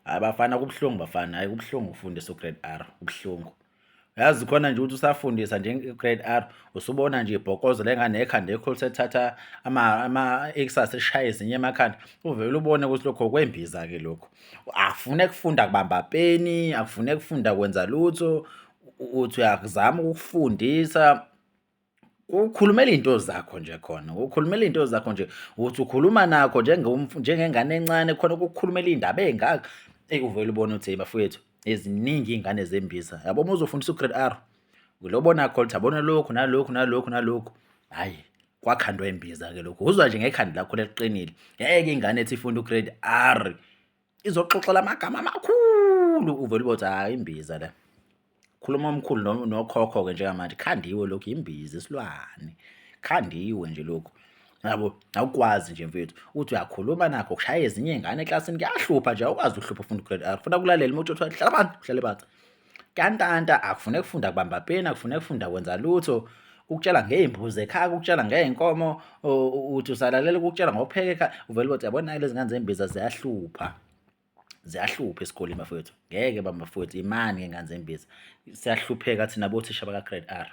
Hayi bafana kubuhlungu bafana, hayi kubuhlungu ukufundisa u-Grade R, kubuhlungu. Yazi khona nje ukuthi usafundisa nje i-Grade R, usubona nje ibhokozo lengane ekhanda ekhulu sethatha ama-exercise eshaye ezinye emakhanda, uvele ubone ukuthi lokho kwembiza-ke lokho. Akufuneki kufunda kubamba peni, akufuneki kufunda kwenza lutho, uthi uyakuzama ukukufundisa. Ukhulumela iy'nto zakho nje khona, ukhulumela iy'nto zakho nje, uthi ukhuluma nakho njengengane encane khona ukukhulumela iy'ndaba ey'ngaka. Eyi uvele ubone ukuthi, bafowethu, ziningi iy'ngane zembiza. Yabo uma uzofundisa u-Grade R, ulobona khona ukuthi yabona lokhu nalokhu nalokhu nalokhu. Hhayi, kwakhandwa imbiza-ke lokhu. Uzwa nje ngekhanda lakho liqinile. Ngeke ingane ethi ifunda u-Grade R izoxoxela amagama amakhulu, uvele ubone ukuthi hhayi imbiza la. Khuluma omkhulu nokhokho-ke njengamanje, khandiwe lokhu, imbiza isilwane. Khandiwe nje lokhu. Yabo, awukwazi nje mfethu. Uthi uyakhuluma nakho, kushaya ezinye iy'ngane eklasini, kuyahlupha nje, awukwazi ukuhlupha ufunda u-Grade R. Kufuna kulalela uma uthi hlala phansi, uhlale phansi. Kantanta akufuneki kufunda kubamba peni, akufuneki kufunda kwenza lutho. Ukutshela ngey'mbuzi ekhaya, ukutshela ngey'nkomo, uthi usalalela ukutshela ngokupheka ekhaya, uvele uthi yabona lezi ngane zembiza ziyahlupha. Ziyahlupha esikoleni bafowethu. Ngeke bafowethu, imani ngey'ngane zembiza. Siyahlupheka thina bothisha baka-Grade R.